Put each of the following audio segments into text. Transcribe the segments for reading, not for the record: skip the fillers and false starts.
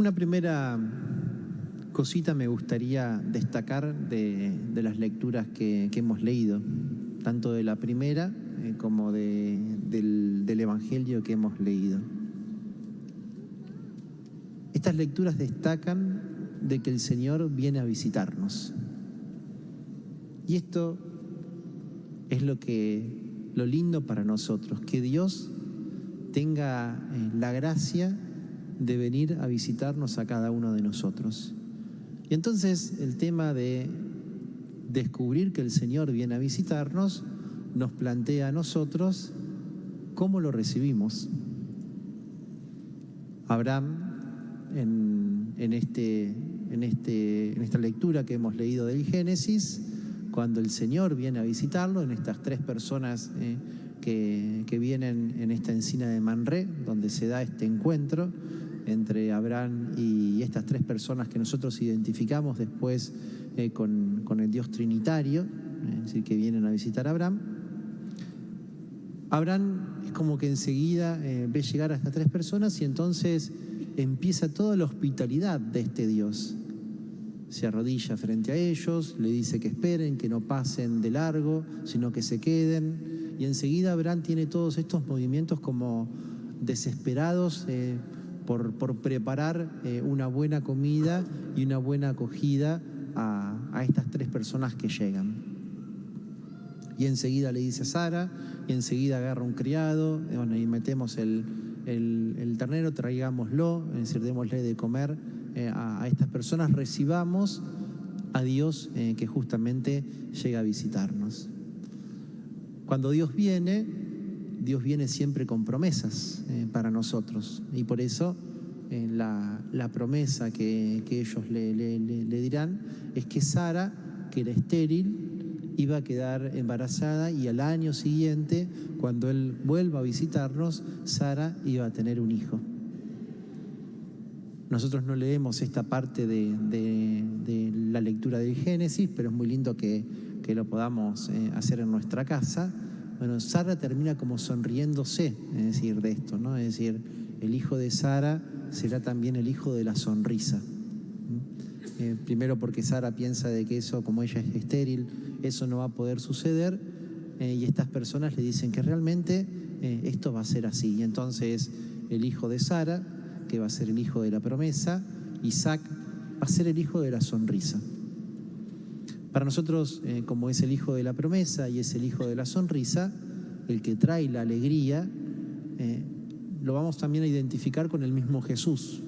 Una primera cosita me gustaría destacar de las lecturas que hemos leído, tanto de la primera como del Evangelio que hemos leído. Estas lecturas destacan de que el Señor viene a visitarnos. Y esto es lo lindo para nosotros, que Dios tenga la gracia de venir a visitarnos a cada uno de nosotros. Y entonces el tema de descubrir que el Señor viene a visitarnos nos plantea a nosotros cómo lo recibimos. Abraham, en esta lectura que hemos leído del Génesis, cuando el Señor viene a visitarlo, en estas tres personas que vienen en esta encina de Mamré, donde se da este encuentro entre Abraham y estas tres personas que nosotros identificamos después con el Dios Trinitario, es decir, que vienen a visitar a Abraham. Abraham es como que enseguida ve llegar a estas tres personas y entonces empieza toda la hospitalidad de este Dios. Se arrodilla frente a ellos, le dice que esperen, que no pasen de largo, sino que se queden. Y enseguida Abraham tiene todos estos movimientos como desesperados por preparar una buena comida y una buena acogida a estas tres personas que llegan. Y enseguida le dice a Sara, y enseguida agarra un criado, y metemos el ternero, traigámoslo, es decir, démosle de comer a estas personas, recibamos a Dios que justamente llega a visitarnos. Cuando Dios viene siempre con promesas para nosotros, y por eso la promesa que ellos le dirán es que Sara, que era estéril, iba a quedar embarazada, y al año siguiente, cuando él vuelva a visitarnos, Sara iba a tener un hijo. Nosotros no leemos esta parte de la lectura del Génesis, pero es muy lindo que lo podamos hacer en nuestra casa. Bueno, Sara termina como sonriéndose, es decir, de esto, ¿no? Es decir, el hijo de Sara será también el hijo de la sonrisa. Primero porque Sara piensa de que eso, como ella es estéril, eso no va a poder suceder, y estas personas le dicen que realmente esto va a ser así. Y entonces el hijo de Sara, que va a ser el hijo de la promesa, Isaac, va a ser el hijo de la sonrisa. Para nosotros, como es el hijo de la promesa y es el hijo de la sonrisa, el que trae la alegría, lo vamos también a identificar con el mismo Jesús.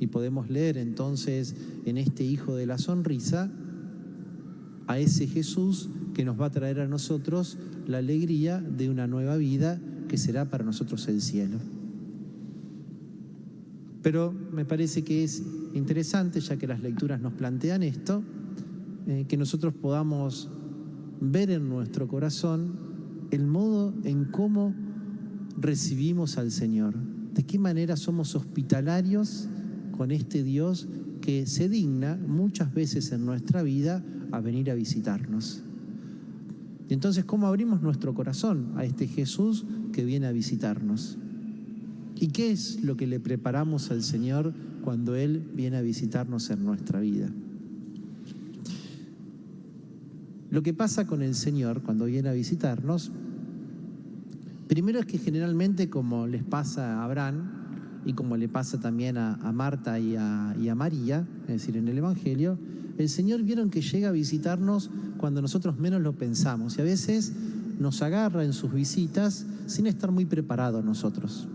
Y podemos leer entonces en este hijo de la sonrisa a ese Jesús que nos va a traer a nosotros la alegría de una nueva vida que será para nosotros el cielo. Pero me parece que es interesante, ya que las lecturas nos plantean esto, que nosotros podamos ver en nuestro corazón el modo en cómo recibimos al Señor, de qué manera somos hospitalarios con este Dios que se digna muchas veces en nuestra vida a venir a visitarnos. Y entonces, ¿cómo abrimos nuestro corazón a este Jesús que viene a visitarnos? ¿Y qué es lo que le preparamos al Señor cuando Él viene a visitarnos en nuestra vida? Lo que pasa con el Señor cuando viene a visitarnos, primero es que generalmente, como les pasa a Abraham y como le pasa también a Marta y a María, es decir, en el Evangelio, el Señor vieron que llega a visitarnos cuando nosotros menos lo pensamos, y a veces nos agarra en sus visitas sin estar muy preparados nosotros.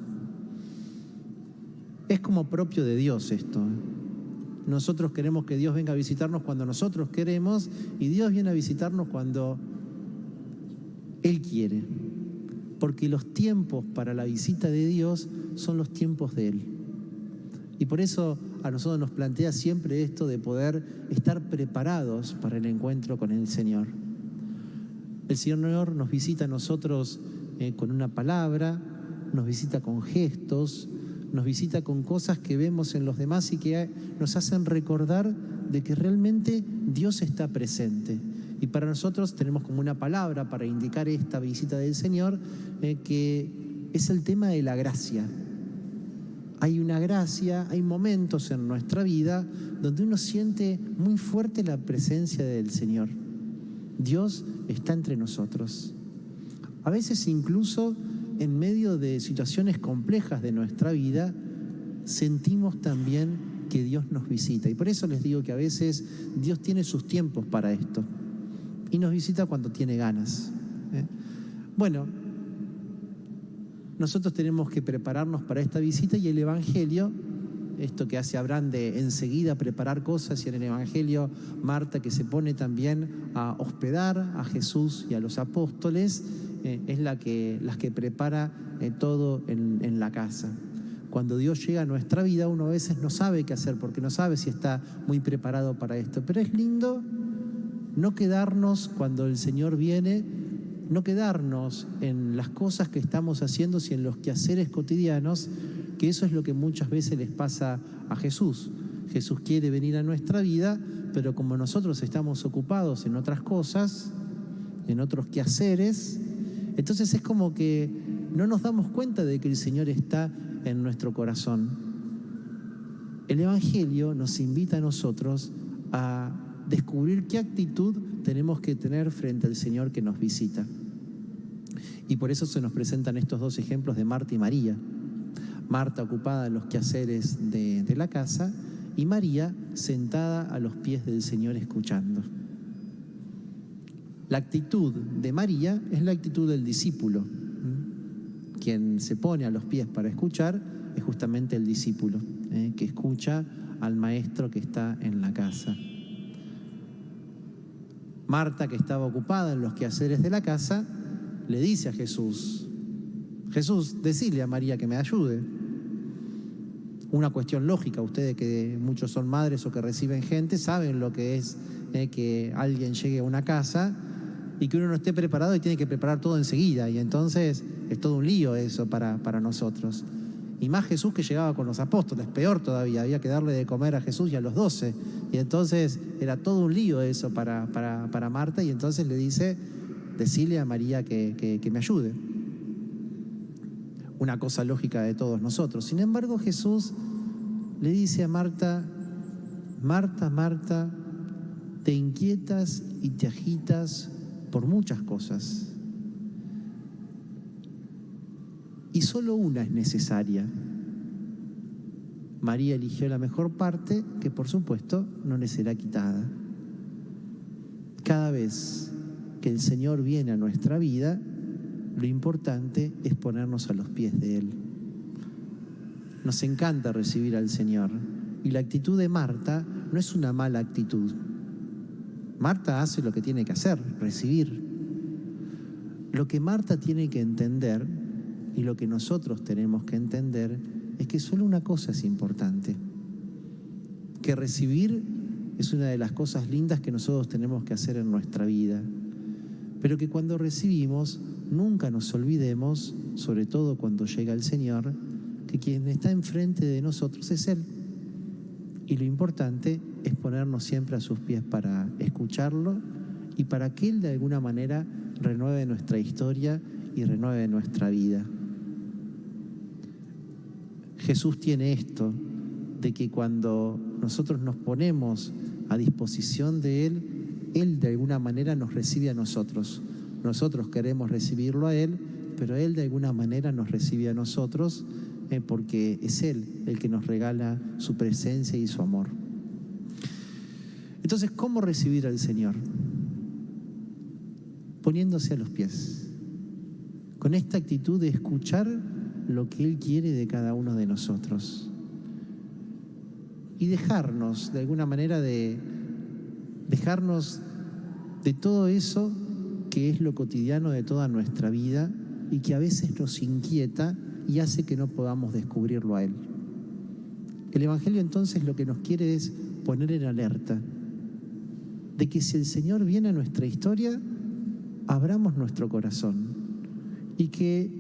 Es como propio de Dios esto. Nosotros queremos que Dios venga a visitarnos cuando nosotros queremos, y Dios viene a visitarnos cuando Él quiere. Porque los tiempos para la visita de Dios son los tiempos de Él. Y por eso a nosotros nos plantea siempre esto de poder estar preparados para el encuentro con el Señor. El Señor nos visita a nosotros con una palabra, nos visita con gestos, nos visita con cosas que vemos en los demás y que nos hacen recordar de que realmente Dios está presente. Y para nosotros tenemos como una palabra para indicar esta visita del Señor, que es el tema de la gracia. Hay una gracia, hay momentos en nuestra vida donde uno siente muy fuerte la presencia del Señor. Dios está entre nosotros. A veces incluso en medio de situaciones complejas de nuestra vida, sentimos también que Dios nos visita. Y por eso les digo que a veces Dios tiene sus tiempos para esto. Y nos visita cuando tiene ganas. Bueno, nosotros tenemos que prepararnos para esta visita y el Evangelio, esto que hace Abraham de enseguida preparar cosas, y en el Evangelio Marta que se pone también a hospedar a Jesús y a los apóstoles, es las que prepara todo en la casa. Cuando Dios llega a nuestra vida, uno a veces no sabe qué hacer porque no sabe si está muy preparado para esto. Pero es lindo no quedarnos cuando el Señor viene, no quedarnos en las cosas que estamos haciendo, sino en los quehaceres cotidianos, que eso es lo que muchas veces les pasa a Jesús. Jesús quiere venir a nuestra vida, pero como nosotros estamos ocupados en otras cosas, en otros quehaceres, entonces es como que no nos damos cuenta de que el Señor está en nuestro corazón. El Evangelio nos invita a nosotros a descubrir qué actitud tenemos que tener frente al Señor que nos visita. Y por eso se nos presentan estos dos ejemplos de Marta y María. Marta ocupada en los quehaceres de la casa y María sentada a los pies del Señor escuchando. La actitud de María es la actitud del discípulo. Quien se pone a los pies para escuchar es justamente el discípulo, que escucha al maestro que está en la casa. Marta, que estaba ocupada en los quehaceres de la casa, le dice a Jesús: Jesús, decile a María que me ayude. Una cuestión lógica, ustedes que muchos son madres o que reciben gente, saben lo que es que alguien llegue a una casa y que uno no esté preparado y tiene que preparar todo enseguida. Y entonces es todo un lío eso para nosotros. Y más Jesús que llegaba con los apóstoles, peor todavía, había que darle de comer a Jesús y a los 12. Y entonces era todo un lío eso para Marta, y entonces le dice: decile a María que me ayude. Una cosa lógica de todos nosotros. Sin embargo, Jesús le dice a Marta: Marta, Marta, te inquietas y te agitas por muchas cosas, y solo una es necesaria. María eligió la mejor parte, que por supuesto no le será quitada. Cada vez que el Señor viene a nuestra vida, lo importante es ponernos a los pies de Él. Nos encanta recibir al Señor, y la actitud de Marta no es una mala actitud. Marta hace lo que tiene que hacer, recibir. Lo que Marta tiene que entender, y lo que nosotros tenemos que entender, es que solo una cosa es importante: que recibir es una de las cosas lindas que nosotros tenemos que hacer en nuestra vida, pero que cuando recibimos nunca nos olvidemos, sobre todo cuando llega el Señor, que quien está enfrente de nosotros es Él. Y lo importante es ponernos siempre a sus pies para escucharlo y para que Él de alguna manera renueve nuestra historia y renueve nuestra vida. Jesús tiene esto, de que cuando nosotros nos ponemos a disposición de Él, Él de alguna manera nos recibe a nosotros. Nosotros queremos recibirlo a Él, pero Él de alguna manera nos recibe a nosotros, porque es Él el que nos regala su presencia y su amor. Entonces, ¿cómo recibir al Señor? Poniéndose a los pies, con esta actitud de escuchar lo que Él quiere de cada uno de nosotros y dejarnos, de alguna manera, dejarnos de todo eso que es lo cotidiano de toda nuestra vida y que a veces nos inquieta y hace que no podamos descubrirlo a Él. El Evangelio entonces lo que nos quiere es poner en alerta de que si el Señor viene a nuestra historia, abramos nuestro corazón y que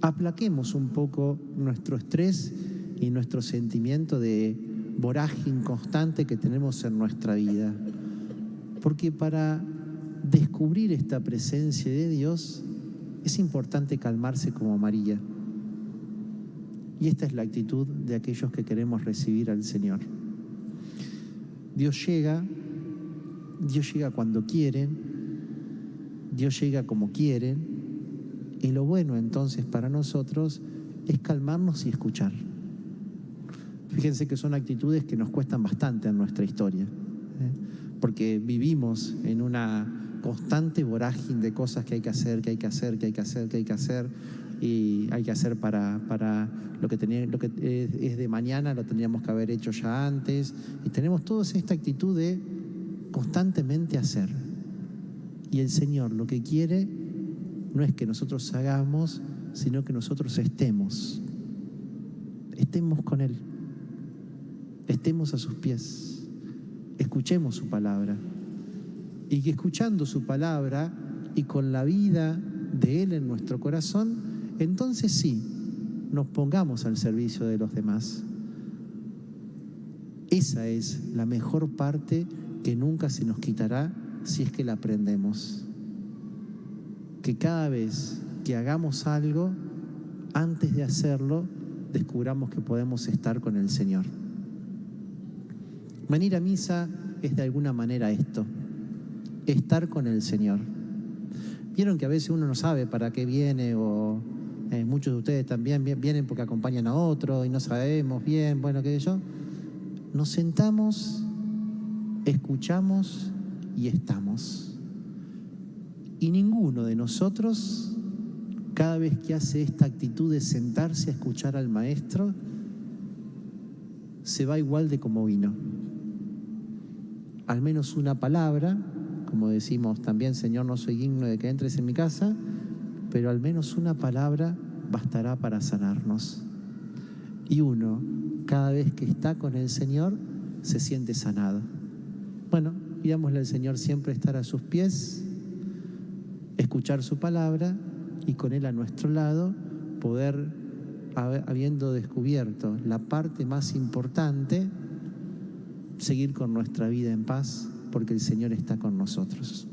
aplaquemos un poco nuestro estrés y nuestro sentimiento de vorágine constante que tenemos en nuestra vida. Porque para descubrir esta presencia de Dios es importante calmarse como María. Y esta es la actitud de aquellos que queremos recibir al Señor. Dios llega cuando quiere, Dios llega como quiere, y lo bueno entonces para nosotros es calmarnos y escuchar. Fíjense que son actitudes que nos cuestan bastante en nuestra historia, porque vivimos en una constante vorágine de cosas que hay que hacer, y hay que hacer para lo que es de mañana, lo tendríamos que haber hecho ya antes, y tenemos toda esta actitud de constantemente hacer. Y el Señor lo que quiere no es que nosotros hagamos, sino que nosotros estemos con Él, estemos a sus pies, escuchemos su palabra, y que escuchando su palabra y con la vida de Él en nuestro corazón, entonces sí, nos pongamos al servicio de los demás. Esa es la mejor parte que nunca se nos quitará si es que la aprendemos. Que cada vez que hagamos algo, antes de hacerlo, descubramos que podemos estar con el Señor. Venir a misa es de alguna manera esto, estar con el Señor. Vieron que a veces uno no sabe para qué viene, o muchos de ustedes también vienen porque acompañan a otro y no sabemos bien, bueno, qué sé yo. Nos sentamos, escuchamos y estamos. Y ninguno de nosotros, cada vez que hace esta actitud de sentarse a escuchar al Maestro, se va igual de como vino. Al menos una palabra, como decimos también, Señor, no soy digno de que entres en mi casa, pero al menos una palabra bastará para sanarnos. Y uno, cada vez que está con el Señor, se siente sanado. Bueno, pidámosle al Señor siempre estar a sus pies, escuchar su palabra y con Él a nuestro lado poder, habiendo descubierto la parte más importante, seguir con nuestra vida en paz, porque el Señor está con nosotros.